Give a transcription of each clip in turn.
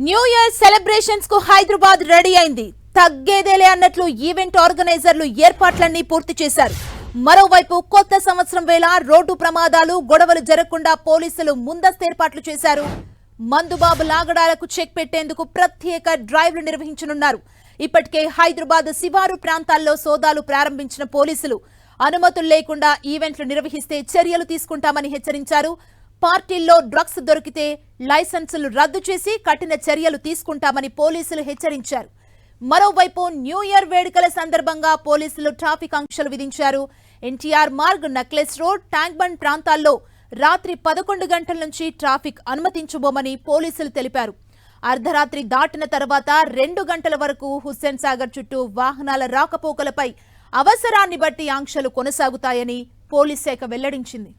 New year celebrations కు Hyderabad ready అయింది. తగ్గేదేలే అన్నట్లు ఈవెంట్ ఆర్గనైజర్లు ఏర్పాట్లన్నీ పూర్తి చేశారు. మరోవైపు కొత్త సంవత్సరం వేళ రోడ్డు ప్రమాదాలు గొడవలు జరగకుండా పోలీసులు ముందస్తు ఏర్పాట్లు చేశారు. మందుబాబు లాగడాలకు చెక్ పెట్టేందుకు ప్రత్యేక డ్రైవ్లు నిర్వహించనున్నారు. ఇప్పటికే హైదరాబాద్ శివారు ప్రాంతాల్లో సోదాలు ప్రారంభించిన పోలీసులు అనుమతులు లేకుండా ఈవెంట్లు నిర్వహిస్తే చర్యలు తీసుకుంటామని హెచ్చరించారు. పార్టీల్లో డ్రగ్స్ దొరికితే లైసెన్సులు రద్దు చేసి కఠిన చర్యలు తీసుకుంటామని పోలీసులు హెచ్చరించారు. మరోవైపు న్యూ ఇయర్ వేడుకల సందర్భంగా పోలీసులు ట్రాఫిక్ ఆంక్షలు విధించారు. NTR Marg, necklace road, tank bund ప్రాంతాల్లో రాత్రి 11 గంటల నుంచి ట్రాఫిక్ అనుమతించబోమని పోలీసులు తెలిపారు. అర్ధరాత్రి దాటిన తర్వాత 2 గంటల వరకు హుస్సేన్ సాగర్ చుట్టూ వాహనాల రాకపోకలపై అవసరాన్ని బట్టి ఆంక్షలు కొనసాగుతాయని పోలీస్ శాఖ వెల్లడించింది.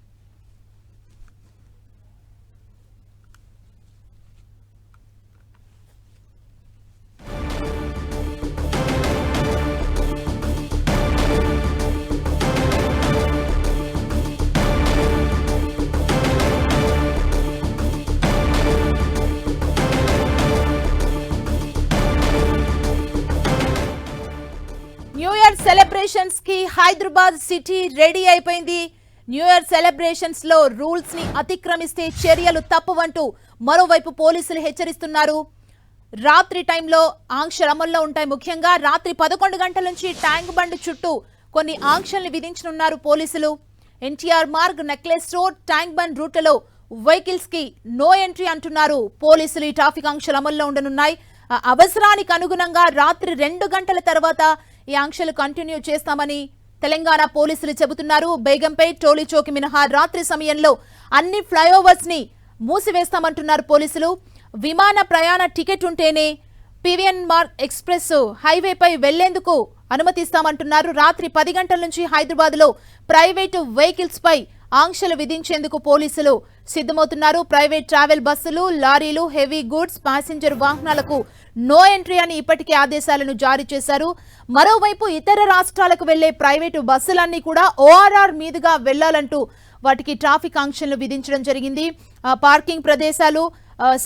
న్యూ ఇయర్ సెలబ్రేషన్స్ కి హైదరాబాద్ సిటీ రెడీ అయిపోయింది. న్యూ ఇయర్ సెలబ్రేషన్స్ లో రూల్స్ ని అతిక్రమిస్తే చర్యలు తప్పవంటూ మరోవైపు పోలీసులు హెచ్చరిస్తున్నారు. రాత్రి టైంలో ఆంక్షలు అమల్లో ఉంటాయి. ముఖ్యంగా రాత్రి 11 గంటల నుంచి ట్యాంక్ బండ్ చుట్టూ కొన్ని ఆంక్షల్ని విధించనున్నారు పోలీసులు. NTR Marg, necklace road, tank bund రూట్లలో వెహికల్స్ కి నో ఎంట్రీ అంటున్నారు పోలీసులు. ఈ ట్రాఫిక్ ఆంక్షలు అమల్లో ఉండనున్నాయి. అవసరానికి అనుగుణంగా రాత్రి 2 గంటల తర్వాత ఈ ఆంక్షలు కంటిన్యూ చేస్తామని తెలంగాణ పోలీసులు చెబుతున్నారు. బేగంపేట్, టోలీ చౌక్ మినహా రాత్రి సమయంలో అన్ని ఫ్లైఓవర్స్ ని మూసివేస్తామంటున్నారు పోలీసులు. విమాన ప్రయాణ టికెట్ ఉంటేనే పివిఎన్ మార్గ్ ఎక్స్ప్రెస్ హైవేపై వెళ్లేందుకు అనుమతిస్తామంటున్నారు. రాత్రి 10 గంటల నుంచి హైదరాబాద్ లో ప్రైవేటు వెహికల్స్ పై ఆంక్షలు విధించేందుకు పోలీసులు సిద్ధమవుతున్నారు. ప్రైవేట్ ట్రావెల్ బస్సులు, లారీలు, హెవీ గూడ్స్, ప్యాసింజర్ వాహనాలకు నో ఎంట్రీ అని ఇప్పటికే ఆదేశాలను జారీ చేశారు. మరోవైపు ఇతర రాష్ట్రాలకు వెళ్లే ప్రైవేటు బస్సులన్నీ కూడా ఓఆర్ఆర్ మీదుగా వెళ్లాలంటూ వాటికి ట్రాఫిక్ ఆంక్షలు విధించడం జరిగింది. పార్కింగ్ ప్రదేశాలు,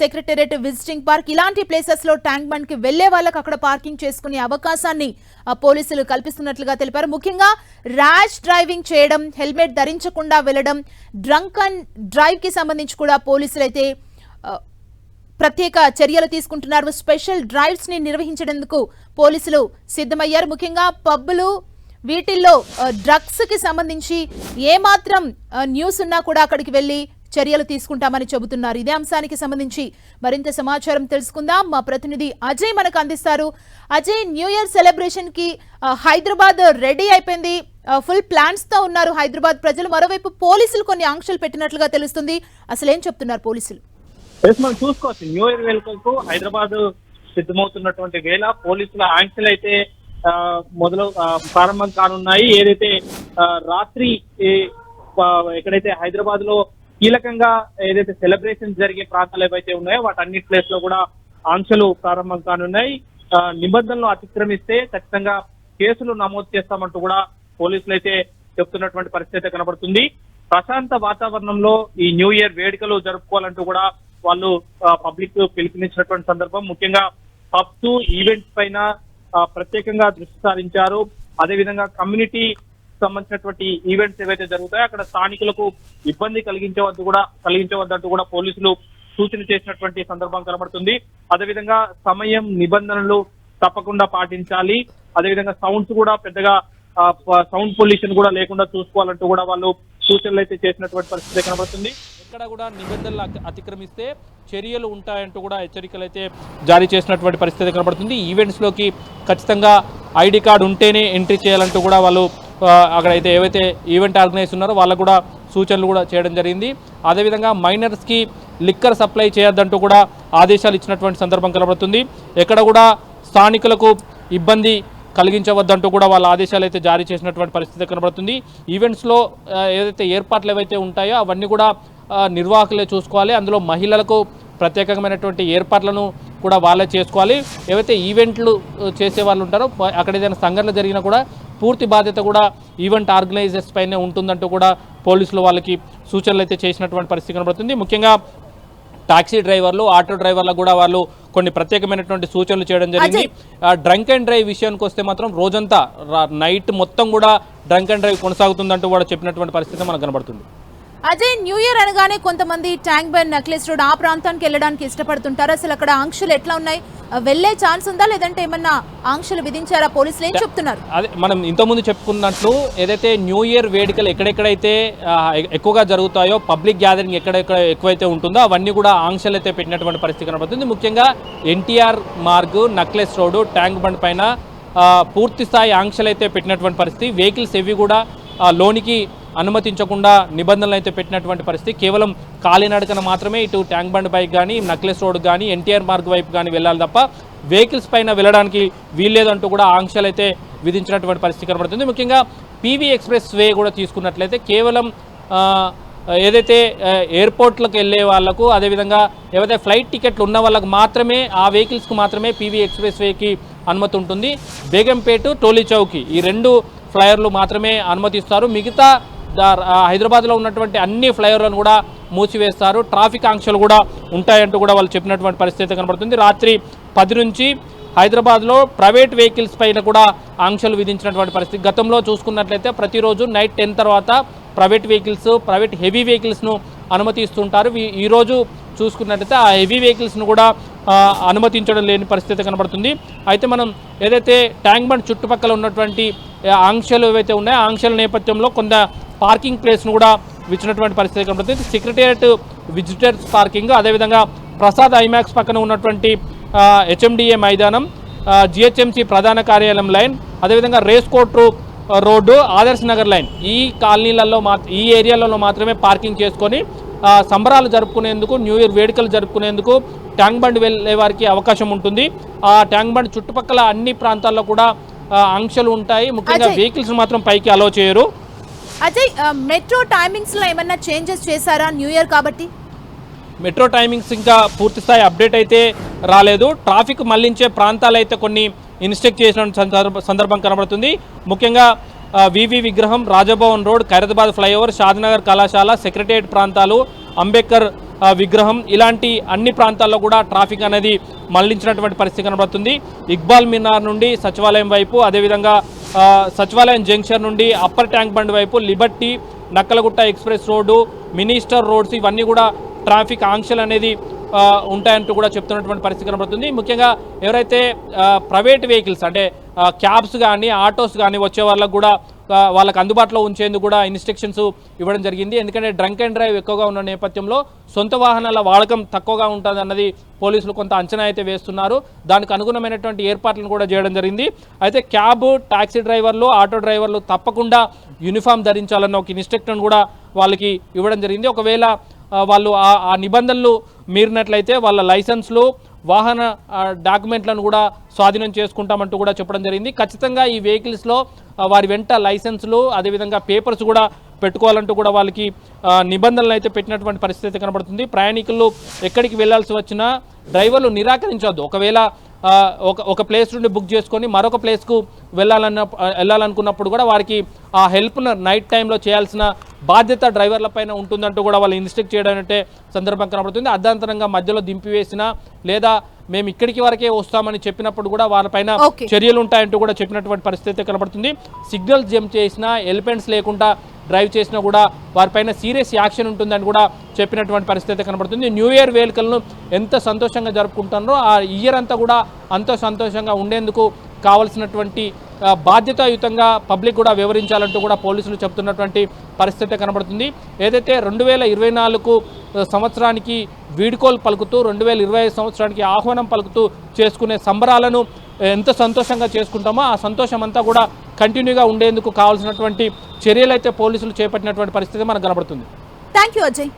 సెక్రటేరియట్, విజిటింగ్ పార్క్ ఇలాంటి ప్లేసెస్ లో ట్యాంక్ బండ్ కి వెళ్లే వాళ్ళకి అక్కడ పార్కింగ్ చేసుకునే అవకాశాన్ని పోలీసులు కల్పిస్తున్నట్లుగా తెలిపారు. ముఖ్యంగా ర్యాష్ డ్రైవింగ్ చేయడం, హెల్మెట్ ధరించకుండా వెళ్లడం, డ్రంక్ అండ్ డ్రైవ్ కి సంబంధించి కూడా పోలీసులు అయితే ప్రత్యేక చర్యలు తీసుకుంటున్నారు. స్పెషల్ డ్రైవ్స్ ని నిర్వహించేందుకు పోలీసులు సిద్ధమయ్యారు. ముఖ్యంగా పబ్బులు వీటిల్లో డ్రగ్స్ కి సంబంధించి ఏమాత్రం న్యూస్ ఉన్నా కూడా అక్కడికి వెళ్లి చర్యలు తీసుకుంటామని చెబుతున్నారు. ఇదే అంశానికి సంబంధించి మరింత సమాచారం తెలుసుకుందాం. మా ప్రతినిధి అజయ్ మనకు అందిస్తారు. అజయ్, న్యూ ఇయర్ సెలబ్రేషన్ కి హైదరాబాద్ రెడీ అయిపోయింది. ఫుల్ ప్లాన్స్ తో ఉన్నారు హైదరాబాద్ ప్రజలు. మరోవైపు పోలీసులు కొన్ని ఆంక్షలు పెట్టినట్లుగా తెలుస్తుంది. అసలు ఏం చెప్తున్నారు పోలీసులు? మనం చూసుకోవచ్చు, న్యూ ఇయర్ వేడుకలకు హైదరాబాద్ సిద్ధమవుతున్నటువంటి వేళ పోలీసుల ఆంక్షలు అయితే ప్రారంభం కానున్నాయి. ఏదైతే రాత్రి ఎక్కడైతే హైదరాబాద్ లో కీలకంగా ఏదైతే సెలబ్రేషన్ జరిగే ప్రాంతాలు ఏవైతే ఉన్నాయో వాటన్నిటి ప్లేస్ లో కూడా ఆంక్షలు ప్రారంభం కానున్నాయి. నిబంధనలు అతిక్రమిస్తే ఖచ్చితంగా కేసులు నమోదు చేస్తామంటూ కూడా పోలీసులు అయితే చెప్తున్నటువంటి పరిస్థితి కనబడుతుంది. ప్రశాంత వాతావరణంలో ఈ న్యూ ఇయర్ వేడుకలు జరుపుకోవాలంటూ కూడా వాళ్ళు పబ్లిక్ పిలుపునిచ్చినటువంటి సందర్భం. ముఖ్యంగా పబ్స్, ఈవెంట్స్ పైన ప్రత్యేకంగా దృష్టి సారించారు. అదేవిధంగా కమ్యూనిటీ సంబంధించినటువంటి ఈవెంట్స్ ఏవైతే జరుగుతాయో అక్కడ స్థానికులకు ఇబ్బంది కలిగించవద్దంటూ కూడా పోలీసులు సూచన చేసినటువంటి సందర్భం కనబడుతుంది. అదేవిధంగా సమయం, నిబంధనలు తప్పకుండా పాటించాలి. అదేవిధంగా సౌండ్స్ కూడా పెద్దగా సౌండ్ పొల్యూషన్ కూడా లేకుండా చూసుకోవాలంటూ కూడా వాళ్ళు సూచనలు అయితే చేసినటువంటి పరిస్థితి కనబడుతుంది. ఎక్కడ కూడా నిబంధనలు అతిక్రమిస్తే చర్యలు ఉంటాయంటూ కూడా హెచ్చరికలు అయితే జారీ చేసినటువంటి పరిస్థితి కనబడుతుంది. ఈవెంట్స్లోకి ఖచ్చితంగా ఐడి కార్డు ఉంటేనే ఎంట్రీ చేయాలంటూ కూడా వాళ్ళు అక్కడైతే ఏవైతే ఈవెంట్ ఆర్గనైజ్ ఉన్నారో వాళ్ళకు కూడా సూచనలు కూడా చేయడం జరిగింది. అదేవిధంగా మైనర్స్కి లిక్కర్ సప్లై చేయొద్దంటూ కూడా ఆదేశాలు ఇచ్చినటువంటి సందర్భం కనబడుతుంది. ఎక్కడ కూడా స్థానికులకు ఇబ్బంది కలిగించవద్దంటూ కూడా వాళ్ళ ఆదేశాలు అయితే జారీ చేసినటువంటి పరిస్థితి కనబడుతుంది. ఈవెంట్స్లో ఏదైతే ఏర్పాట్లు ఏవైతే ఉంటాయో అవన్నీ కూడా నిర్వాహకులే చూసుకోవాలి. అందులో మహిళలకు ప్రత్యేకమైనటువంటి ఏర్పాట్లను కూడా వాళ్ళే చేసుకోవాలి. ఏవైతే ఈవెంట్లు చేసే వాళ్ళు ఉంటారో అక్కడ ఏదైనా సంఘటన జరిగినా కూడా పూర్తి బాధ్యత కూడా ఈవెంట్ ఆర్గనైజర్స్ పైనే ఉంటుందంటూ కూడా పోలీసులు వాళ్ళకి సూచనలు అయితే చేసినటువంటి పరిస్థితి కనబడుతుంది. ముఖ్యంగా టాక్సీ డ్రైవర్లు ఆటో డ్రైవర్లకు కూడా వాళ్ళు కొన్ని ప్రత్యేకమైనటువంటి సూచనలు చేయడం జరిగింది. డ్రంక్ అండ్ డ్రైవ్ విషయానికి వస్తే మాత్రం రోజంతా నైట్ మొత్తం కూడా డ్రంక్ అండ్ డ్రైవ్ కొనసాగుతుందంటూ కూడా చెప్పినటువంటి పరిస్థితి మనకు కనబడుతుంది. అజయ్, న్యూ ఇయర్ అనగానే కొంతమంది ట్యాంక్ బండ్, నెక్లెస్ రోడ్ ఆ ప్రాంతానికి వెళ్ళడానికి ఇష్టపడుతుంటారు. అసలు అక్కడ ఆంక్షలు ఎట్లా ఉన్నాయి? వెళ్లే ఛాన్స్ ఉందా, లేదంటే ఏమన్నా ఆంక్షలు విధించారా? పోలీసులు ఏం చెప్తున్నారు? అదే మనం ఇంతకుముందు చెప్పుకున్నట్లు ఏదైతే న్యూ ఇయర్ వేడుకలు ఎక్కడెక్కడైతే ఎక్కువగా జరుగుతాయో, పబ్లిక్ గ్యాదరింగ్ ఎక్కడెక్కడ ఎక్కువైతే ఉంటుందో అవన్నీ కూడా ఆంక్షలు అయితే పెట్టినటువంటి పరిస్థితి కనబడుతుంది. ముఖ్యంగా NTR Marg, necklace road, tank bund పైన పూర్తి స్థాయి ఆంక్షలు అయితే పెట్టినటువంటి పరిస్థితి. వెహికల్స్ ఏవి కూడా లోనికి అనుమతించకుండా నిబంధనలు అయితే పెట్టినటువంటి పరిస్థితి. కేవలం కాలినడకన మాత్రమే ఇటు ట్యాంక్ బండ్ బైక్ కానీ, నెక్లెస్ రోడ్ కానీ, ఎన్టీఆర్ మార్గ్ వైపు కానీ వెళ్ళాలి తప్ప వెహికల్స్ పైన వెళ్ళడానికి వీల్లేదంటూ కూడా ఆంక్షలు అయితే విధించినటువంటి పరిస్థితి కనబడుతుంది. ముఖ్యంగా పీవీ ఎక్స్ప్రెస్ వే కూడా తీసుకున్నట్లయితే కేవలం ఏదైతే ఎయిర్పోర్ట్లకు వెళ్ళే వాళ్లకు, అదేవిధంగా ఏవైతే ఫ్లైట్ టికెట్లు ఉన్న వాళ్ళకు మాత్రమే, ఆ వెహికల్స్కు మాత్రమే పీవీ ఎక్స్ప్రెస్ వేకి అనుమతి ఉంటుంది. బేగంపేట, టోలీ చౌకి ఈ 2 ఫ్లైఓవర్లు మాత్రమే అనుమతిస్తారు. మిగతా హైదరాబాద్లో ఉన్నటువంటి అన్ని ఫ్లైఓవర్లను కూడా మూసివేస్తారు. ట్రాఫిక్ ఆంక్షలు కూడా ఉంటాయంటూ కూడా వాళ్ళు చెప్పినటువంటి పరిస్థితి కనబడుతుంది. రాత్రి 10 నుంచి హైదరాబాద్లో ప్రైవేట్ వెహికల్స్ పైన కూడా ఆంక్షలు విధించినటువంటి పరిస్థితి. గతంలో చూసుకున్నట్లయితే ప్రతిరోజు నైట్ 10 తర్వాత ప్రైవేట్ వెహికల్స్, ప్రైవేట్ హెవీ వెహికల్స్ను అనుమతిస్తుంటారు. ఈరోజు చూసుకున్నట్లయితే ఆ హెవీ వెహికల్స్ను కూడా అనుమతించడం లేని పరిస్థితి కనబడుతుంది. అయితే మనం ఏదైతే ట్యాంక్ బండ్ చుట్టుపక్కల ఉన్నటువంటి ఆంక్షలు ఏవైతే ఉన్నాయో ఆంక్షల నేపథ్యంలో కొంత పార్కింగ్ ప్లేస్ను కూడా ఇచ్చినటువంటి పరిస్థితి కనబడుతుంది. సెక్రటేరియట్ విజిటర్స్ పార్కింగ్, అదేవిధంగా ప్రసాద్ ఐమాక్స్ పక్కన ఉన్నటువంటి హెచ్ఎండిఏ మైదానం, జిహెచ్ఎంసి ప్రధాన కార్యాలయం లైన్, అదేవిధంగా race court road, Adarsh Nagar line ఈ కాలనీలలో ఈ ఏరియాలలో మాత్రమే పార్కింగ్ చేసుకొని సంబరాలు జరుపుకునేందుకు, న్యూ ఇయర్ వేడుకలు జరుపుకునేందుకు ట్యాంక్ బండ్ వెళ్ళే వారికి అవకాశం ఉంటుంది. ఆ ట్యాంక్ బండ్ చుట్టుపక్కల అన్ని ప్రాంతాల్లో కూడా ఆంక్షలు ఉంటాయి. ముఖ్యంగా వెహికల్స్ మాత్రం పైకి అలో చేయరు. అజయ్, మెట్రో టైమింగ్స్ లో ఏమన్నా చేంజెస్ చేశారా న్యూ ఇయర్ కాబట్టి? మెట్రో టైమింగ్స్ ఇంకా పూర్తి స్థాయి అప్డేట్ అయితే రాలేదు. ట్రాఫిక్ మళ్లించే ప్రాంతాలు అయితే కొన్ని ఇన్స్ట్రక్ట్ చేసిన సందర్భం కనబడుతుంది. ముఖ్యంగా వివి విగ్రహం, రాజభవన్ రోడ్, ఖైరతాబాద్ ఫ్లైఓవర్, షాద్నగర్ కళాశాల, సెక్రటేరియట్ ప్రాంతాలు, అంబేద్కర్ విగ్రహం ఇలాంటి అన్ని ప్రాంతాల్లో కూడా ట్రాఫిక్ అనేది మళ్లించినటువంటి పరిస్థితి కనబడుతుంది. ఇక్బాల్ మినార్ నుండి సచివాలయం వైపు, అదేవిధంగా సచివాలయం జంక్షన్ నుండి అప్పర్ ట్యాంక్ బండ్ వైపు, Liberty, Nakkalagutta express road, minister roads ఇవన్నీ కూడా ట్రాఫిక్ ఆంక్షలు అనేది ఉంటాయంటూ కూడా చెప్తున్నటువంటి పరిస్థితి కనబడుతుంది. ముఖ్యంగా ఎవరైతే ప్రైవేట్ వెహికల్స్ అంటే క్యాబ్స్ కానీ, ఆటోస్ కానీ వచ్చే వాళ్ళకు కూడా వాళ్ళకు అందుబాటులో ఉంచేందుకు కూడా ఇన్స్ట్రక్షన్స్ ఇవ్వడం జరిగింది. ఎందుకంటే డ్రంక్ అండ్ డ్రైవ్ ఎక్కువగా ఉన్న నేపథ్యంలో సొంత వాహనాల వాడకం తక్కువగా ఉంటుంది అన్నది పోలీసులు కొంత అంచనా అయితే వేస్తున్నారు. దానికి అనుగుణమైనటువంటి ఏర్పాట్లను కూడా చేయడం జరిగింది. అయితే క్యాబ్, టాక్సీ డ్రైవర్లు, ఆటో డ్రైవర్లు తప్పకుండా యూనిఫామ్ ధరించాలన్న ఒక ఇన్స్ట్రక్షన్ కూడా వాళ్ళకి ఇవ్వడం జరిగింది. ఒకవేళ వాళ్ళు ఆ నిబంధనలు మీరినట్లయితే వాళ్ళ లైసెన్స్లు, వాహన డాక్యుమెంట్లను కూడా స్వాధీనం చేసుకుంటామంటూ కూడా చెప్పడం జరిగింది. ఖచ్చితంగా ఈ వెహికల్స్లో వారి వెంట లైసెన్సులు, అదేవిధంగా పేపర్స్ కూడా పెట్టుకోవాలంటూ కూడా వాళ్ళకి నిబంధనలు అయితే పెట్టినటువంటి పరిస్థితి కనబడుతుంది. ప్రయాణికులు ఎక్కడికి వెళ్లాల్సి వచ్చినా డ్రైవర్లు నిరాకరించవద్దు. ఒకవేళ ఒక ప్లేస్ నుండి బుక్ చేసుకొని మరొక ప్లేస్కు వెళ్ళాలనుకున్నప్పుడు కూడా వారికి ఆ హెల్ప్ను నైట్ టైంలో చేయాల్సిన బాధ్యత డ్రైవర్ల పైన ఉంటుందంటూ కూడా వాళ్ళు ఇన్స్ట్రక్ట్ చేయడం అంటే సందర్భం కనబడుతుంది. అర్ధాంతరంగా మధ్యలో దింపివేసినా లేదా మేము ఇక్కడికి వరకే వస్తామని చెప్పినప్పుడు కూడా వాళ్ళపైన చర్యలు ఉంటాయంటూ కూడా చెప్పినటువంటి పరిస్థితి కనబడుతుంది. సిగ్నల్స్ జంప్ చేసినా, ఎలిమెంట్స్ లేకుండా డ్రైవ్ చేసినా కూడా వారిపైన సీరియస్ యాక్షన్ ఉంటుందని కూడా చెప్పినటువంటి పరిస్థితి కనబడుతుంది. న్యూ ఇయర్ వేడుకలను ఎంత సంతోషంగా జరుపుకుంటారో ఆ ఇయర్ అంతా కూడా అంత సంతోషంగా ఉండేందుకు కావాల్సినటువంటి బాధ్యతాయుతంగా పబ్లిక్ కూడా వివరించాలంటూ కూడా పోలీసులు చెప్తున్నటువంటి పరిస్థితి కనబడుతుంది. ఏదైతే 2024 సంవత్సరానికి వీడ్కోలు పలుకుతూ 2025 సంవత్సరానికి ఆహ్వానం పలుకుతూ చేసుకునే సంబరాలను ఎంత సంతోషంగా చేసుకుంటామో ఆ సంతోషం అంతా కూడా కంటిన్యూగా ఉండేందుకు కావాల్సినటువంటి చర్యలు అయితే పోలీసులు చేపట్టినటువంటి పరిస్థితి మనకు కనబడుతుంది. Thank you Ajay.